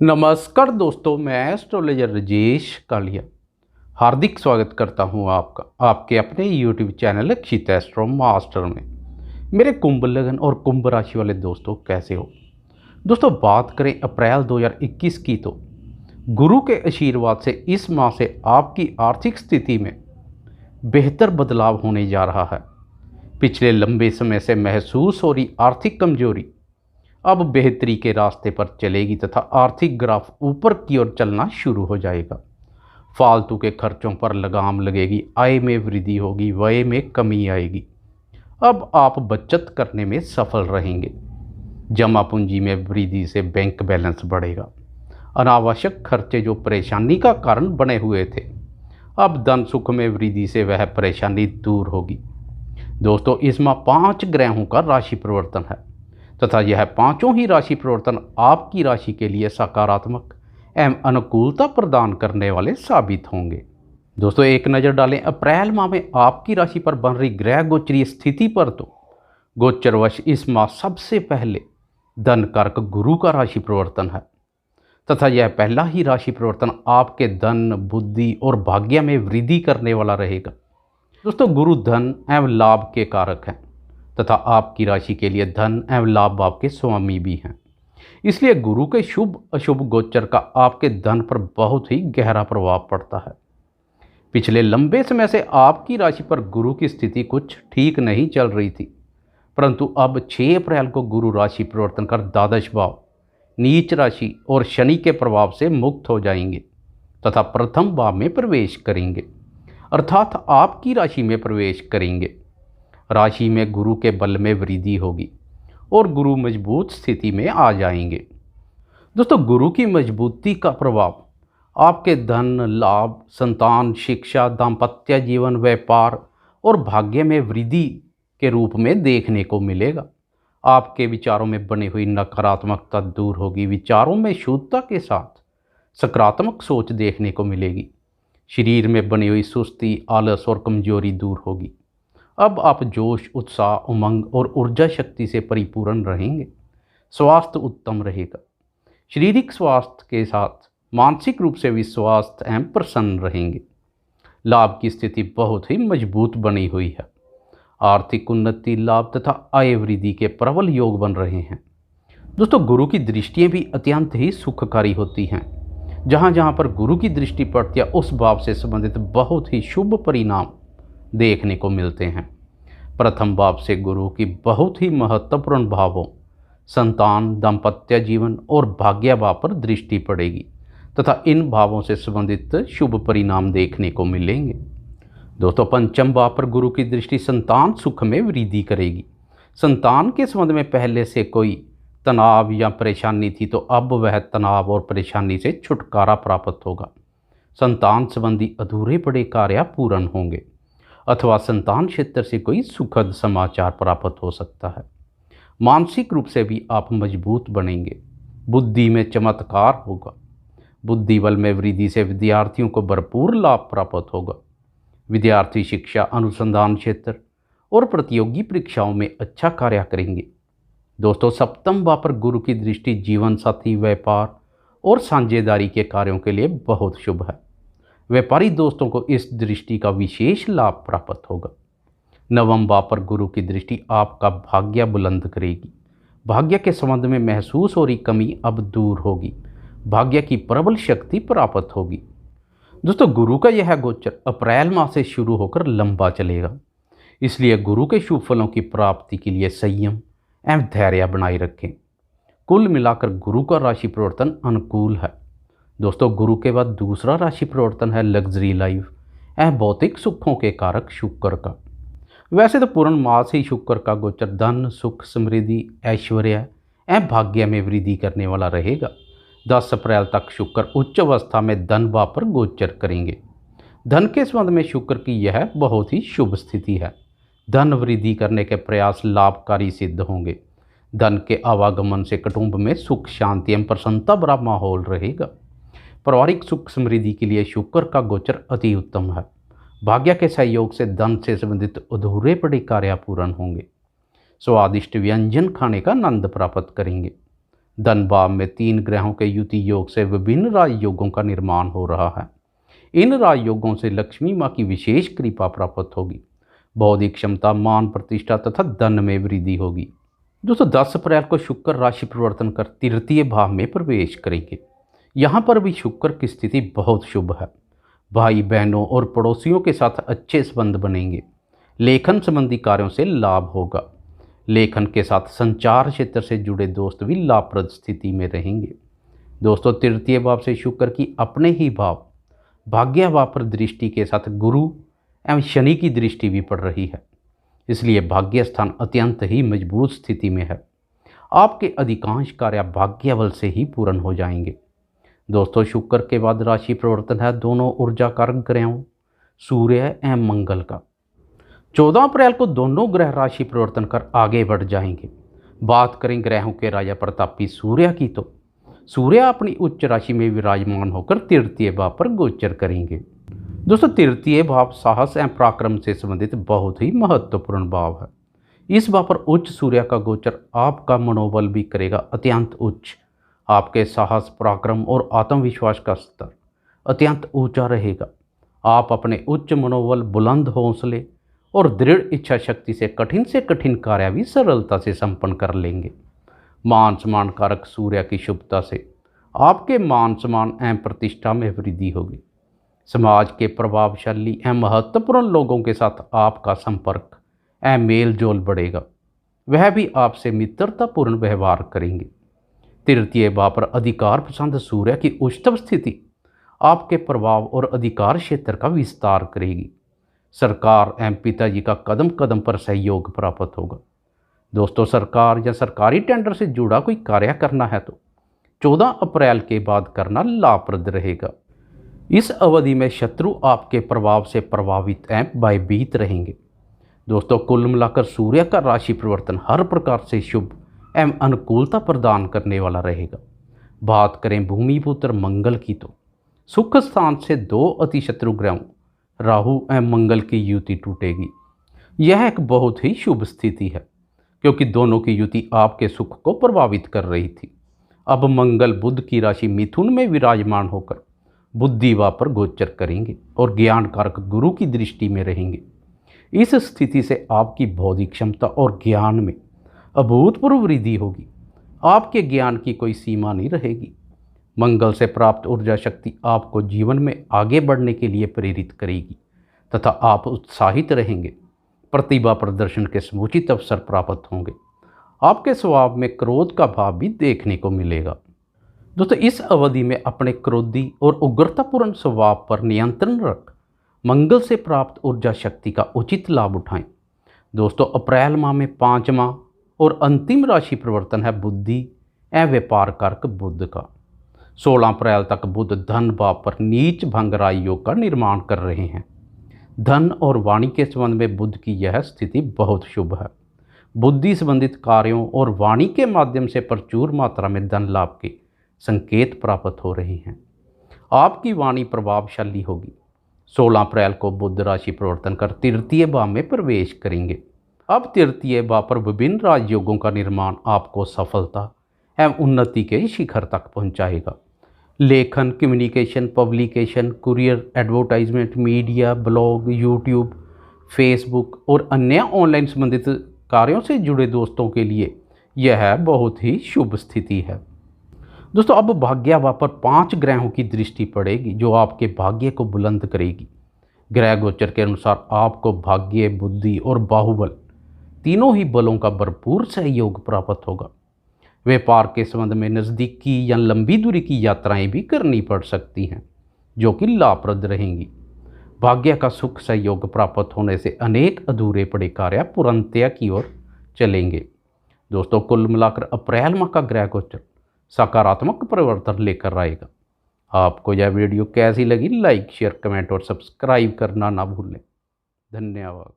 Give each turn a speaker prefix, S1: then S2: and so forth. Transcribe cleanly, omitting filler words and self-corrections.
S1: नमस्कार दोस्तों, मैं एस्ट्रोलॉजर राजेश कालिया हार्दिक स्वागत करता हूं आपका आपके अपने YouTube चैनल अक्षित एस्ट्रो मास्टर में। मेरे कुंभ लगन और कुंभ राशि वाले दोस्तों, कैसे हो दोस्तों। बात करें अप्रैल 2021 की, तो गुरु के आशीर्वाद से इस माह से आपकी आर्थिक स्थिति में बेहतर बदलाव होने जा रहा है। पिछले लंबे समय से महसूस हो रही आर्थिक कमजोरी अब बेहतरी के रास्ते पर चलेगी तथा आर्थिक ग्राफ ऊपर की ओर चलना शुरू हो जाएगा। फालतू के खर्चों पर लगाम लगेगी, आय में वृद्धि होगी, व्यय में कमी आएगी। अब आप बचत करने में सफल रहेंगे। जमा पूंजी में वृद्धि से बैंक बैलेंस बढ़ेगा। अनावश्यक खर्चे जो परेशानी का कारण बने हुए थे, अब धन सुख में वृद्धि से वह परेशानी दूर होगी। दोस्तों, इस माह 5 ग्रहों का राशि परिवर्तन है तथा यह पांचों ही राशि परिवर्तन आपकी राशि के लिए सकारात्मक एवं अनुकूलता प्रदान करने वाले साबित होंगे। दोस्तों, एक नज़र डालें अप्रैल माह में आपकी राशि पर बन रही ग्रह गोचरीय स्थिति पर, तो गोचरवश इस माह सबसे पहले धन कारक गुरु का राशि परिवर्तन है तथा यह पहला ही राशि परिवर्तन आपके धन, बुद्धि और भाग्य में वृद्धि करने वाला रहेगा। दोस्तों, गुरु धन एवं लाभ के कारक हैं तथा आपकी राशि के लिए धन एवं लाभ भाव के स्वामी भी हैं। इसलिए गुरु के शुभ अशुभ गोचर का आपके धन पर बहुत ही गहरा प्रभाव पड़ता है। पिछले लंबे समय से आपकी राशि पर गुरु की स्थिति कुछ ठीक नहीं चल रही थी, परंतु अब 6 अप्रैल को गुरु राशि परिवर्तन कर द्वादश भाव, नीच राशि और शनि के प्रभाव से मुक्त हो जाएंगे तथा प्रथम भाव में प्रवेश करेंगे, अर्थात आपकी राशि में प्रवेश करेंगे। राशि में गुरु के बल में वृद्धि होगी और गुरु मजबूत स्थिति में आ जाएंगे। दोस्तों, गुरु की मजबूती का प्रभाव आपके धन, लाभ, संतान, शिक्षा, दाम्पत्य जीवन, व्यापार और भाग्य में वृद्धि के रूप में देखने को मिलेगा। आपके विचारों में बनी हुई नकारात्मकता दूर होगी। विचारों में शुद्धता के साथ सकारात्मक सोच देखने को मिलेगी। शरीर में बनी हुई सुस्ती, आलस और कमजोरी दूर होगी। अब आप जोश, उत्साह, उमंग और ऊर्जा शक्ति से परिपूर्ण रहेंगे। स्वास्थ्य उत्तम रहेगा। शारीरिक स्वास्थ्य के साथ मानसिक रूप से भी स्वस्थ एवं प्रसन्न रहेंगे। लाभ की स्थिति बहुत ही मजबूत बनी हुई है। आर्थिक उन्नति, लाभ तथा आय वृद्धि के प्रबल योग बन रहे हैं। दोस्तों, गुरु की दृष्टियाँ भी अत्यंत ही सुखकारी होती हैं। जहाँ जहाँ पर गुरु की दृष्टि पड़ती है, उस भाव से संबंधित बहुत ही शुभ परिणाम देखने को मिलते हैं। प्रथम भाव से गुरु की बहुत ही महत्वपूर्ण भावों, संतान, दाम्पत्य जीवन और भाग्य भाव पर दृष्टि पड़ेगी तथा इन भावों से संबंधित शुभ परिणाम देखने को मिलेंगे। दोस्तों, पंचम भाव पर गुरु की दृष्टि संतान सुख में वृद्धि करेगी। संतान के संबंध में पहले से कोई तनाव या परेशानी थी, तो अब वह तनाव और परेशानी से छुटकारा प्राप्त होगा। संतान संबंधी अधूरे पड़े कार्य पूर्ण होंगे अथवा संतान क्षेत्र से कोई सुखद समाचार प्राप्त हो सकता है। मानसिक रूप से भी आप मजबूत बनेंगे। बुद्धि में चमत्कार होगा। बुद्धि बल में वृद्धि से विद्यार्थियों को भरपूर लाभ प्राप्त होगा। विद्यार्थी शिक्षा, अनुसंधान क्षेत्र और प्रतियोगी परीक्षाओं में अच्छा कार्य करेंगे। दोस्तों, सप्तम भाव पर गुरु की दृष्टि जीवन साथी, व्यापार और साझेदारी के कार्यों के लिए बहुत शुभ है। व्यापारी दोस्तों को इस दृष्टि का विशेष लाभ प्राप्त होगा। नवम भाव पर गुरु की दृष्टि आपका भाग्य बुलंद करेगी। भाग्य के संबंध में महसूस हो रही कमी अब दूर होगी। भाग्य की प्रबल शक्ति प्राप्त होगी। दोस्तों, गुरु का यह गोचर अप्रैल माह से शुरू होकर लंबा चलेगा। इसलिए गुरु के शुभ फलों की प्राप्ति के लिए संयम एवं धैर्य बनाए रखें। कुल मिलाकर गुरु का राशि परिवर्तन अनुकूल है। दोस्तों, गुरु के बाद दूसरा राशि परिवर्तन है लग्जरी लाइफ एवं भौतिक सुखों के कारक शुक्र का। वैसे तो पूर्ण मास ही शुक्र का गोचर धन, सुख, समृद्धि, ऐश्वर्य एवं भाग्य में वृद्धि करने वाला रहेगा। 10 अप्रैल तक शुक्र उच्च अवस्था में धन भाव पर गोचर करेंगे। धन के संबंध में शुक्र की यह बहुत ही शुभ स्थिति है। धन वृद्धि करने के प्रयास लाभकारी सिद्ध होंगे। धन के आवागमन से कुटुंब में सुख, शांति एवं प्रसन्नता भरा माहौल रहेगा। पारिवारिक सुख समृद्धि के लिए शुक्र का गोचर अति उत्तम है। भाग्य के सहयोग से धन से संबंधित अधूरे पड़े कार्य पूर्ण होंगे। स्वादिष्ट व्यंजन खाने का आनंद प्राप्त करेंगे। धन भाव में 3 ग्रहों के युति योग से विभिन्न राजयोगों का निर्माण हो रहा है। इन राजयोगों से लक्ष्मी माँ की विशेष कृपा प्राप्त होगी। बौद्धिक क्षमता, मान प्रतिष्ठा तथा धन में वृद्धि होगी। दोस्तों 10 अप्रैल को शुक्र राशि परिवर्तन कर तृतीय भाव में प्रवेश करेंगे। यहाँ पर भी शुक्र की स्थिति बहुत शुभ है। भाई बहनों और पड़ोसियों के साथ अच्छे संबंध बनेंगे। लेखन संबंधी कार्यों से लाभ होगा। लेखन के साथ संचार क्षेत्र से जुड़े दोस्त भी लाभप्रद स्थिति में रहेंगे। दोस्तों तृतीय भाव से शुक्र की अपने ही भाव भाग्य भाव पर दृष्टि के साथ गुरु एवं शनि की दृष्टि भी पड़ रही है, इसलिए भाग्य स्थान अत्यंत ही मजबूत स्थिति में है। आपके अधिकांश कार्य भाग्य बल से ही पूर्ण हो जाएंगे। दोस्तों शुक्र के बाद राशि परिवर्तन है दोनों ऊर्जा कारक ग्रहों सूर्य एवं मंगल का। 14 अप्रैल को दोनों ग्रह राशि परिवर्तन कर आगे बढ़ जाएंगे। बात करें ग्रहों के राजा प्रतापी सूर्य की, तो सूर्य अपनी उच्च राशि में विराजमान होकर तृतीय भाव पर गोचर करेंगे। दोस्तों तृतीय भाव साहस एवं पराक्रम से संबंधित बहुत ही महत्वपूर्ण भाव है। इस भाव पर उच्च सूर्य का गोचर आपका मनोबल भी करेगा अत्यंत उच्च। आपके साहस, पराक्रम और आत्मविश्वास का स्तर अत्यंत ऊंचा रहेगा। आप अपने उच्च मनोबल, बुलंद हौसले और दृढ़ इच्छा शक्ति से कठिन कार्य भी सरलता से संपन्न कर लेंगे। मान सम्मान कारक सूर्य की शुभता से आपके मान सम्मान एवं प्रतिष्ठा में वृद्धि होगी। समाज के प्रभावशाली एवं महत्वपूर्ण लोगों के साथ आपका संपर्क एवं मेल जोल बढ़ेगा। वह भी आपसे मित्रतापूर्ण व्यवहार करेंगे। तृतीय भाव पर अधिकार पसंद सूर्य की उच्चतम स्थिति आपके प्रभाव और अधिकार क्षेत्र का विस्तार करेगी। सरकार एवं पिताजी का कदम कदम पर सहयोग प्राप्त होगा। दोस्तों सरकार या सरकारी टेंडर से जुड़ा कोई कार्य करना है तो 14 अप्रैल के बाद करना लाभप्रद रहेगा। इस अवधि में शत्रु आपके प्रभाव से प्रभावित एवं भयभीत रहेंगे। दोस्तों कुल मिलाकर सूर्य का राशि परिवर्तन हर प्रकार से शुभ एवं अनुकूलता प्रदान करने वाला रहेगा। बात करें भूमिपुत्र मंगल की, तो सुख स्थान से 2 अति शत्रु ग्रहों राहु एवं मंगल की युति टूटेगी। यह एक बहुत ही शुभ स्थिति है, क्योंकि दोनों की युति आपके सुख को प्रभावित कर रही थी। अब मंगल बुध की राशि मिथुन में विराजमान होकर बुद्धि भाव पर गोचर करेंगे और ज्ञान कारक गुरु की दृष्टि में रहेंगे। इस स्थिति से आपकी बौद्धिक क्षमता और ज्ञान में अभूतपूर्व वृद्धि होगी। आपके ज्ञान की कोई सीमा नहीं रहेगी। मंगल से प्राप्त ऊर्जा शक्ति आपको जीवन में आगे बढ़ने के लिए प्रेरित करेगी तथा आप उत्साहित रहेंगे। प्रतिभा प्रदर्शन के समुचित अवसर प्राप्त होंगे। आपके स्वभाव में क्रोध का भाव भी देखने को मिलेगा। दोस्तों इस अवधि में अपने क्रोधी और उग्रतापूर्ण स्वभाव पर नियंत्रण रख मंगल से प्राप्त ऊर्जा शक्ति का उचित लाभ उठाएं। दोस्तों अप्रैल माह में 5वां और अंतिम राशि परिवर्तन है बुद्धि एवं व्यापार कारक बुध का। 16 अप्रैल तक बुध धन भाव पर नीच भंग राजयोग का निर्माण कर रहे हैं। धन और वाणी के संबंध में बुध की यह स्थिति बहुत शुभ है। बुद्धि संबंधित कार्यों और वाणी के माध्यम से प्रचुर मात्रा में धन लाभ के संकेत प्राप्त हो रहे हैं। आपकी वाणी प्रभावशाली होगी। 16 अप्रैल को बुध राशि परिवर्तन कर तृतीय भाव में प्रवेश करेंगे। अब तृतीय भाव पर विभिन्न राजयोगों का निर्माण आपको सफलता एवं उन्नति के शिखर तक पहुंचाएगा। लेखन, communication, publication, courier, advertisement, media, blog, YouTube, Facebook और अन्य ऑनलाइन संबंधित कार्यों से जुड़े दोस्तों के लिए यह बहुत ही शुभ स्थिति है। दोस्तों अब भाग्य भाव पर 5 ग्रहों की दृष्टि पड़ेगी जो आपके भाग्य को बुलंद करेगी। ग्रह गोचर के अनुसार आपको भाग्य, बुद्धि और बाहुबल तीनों ही बलों का भरपूर सहयोग प्राप्त होगा। व्यापार के संबंध में नज़दीकी या लंबी दूरी की यात्राएं भी करनी पड़ सकती हैं, जो कि लाभप्रद रहेंगी। भाग्य का सुख सहयोग प्राप्त होने से अनेक अधूरे पड़े कार्य पूर्णतया की ओर चलेंगे। दोस्तों कुल मिलाकर अप्रैल माह का ग्रह गोचर सकारात्मक परिवर्तन लेकर आएगा। आपको यह वीडियो कैसी लगी? लाइक, शेयर, कमेंट और सब्सक्राइब करना ना भूलें। धन्यवाद।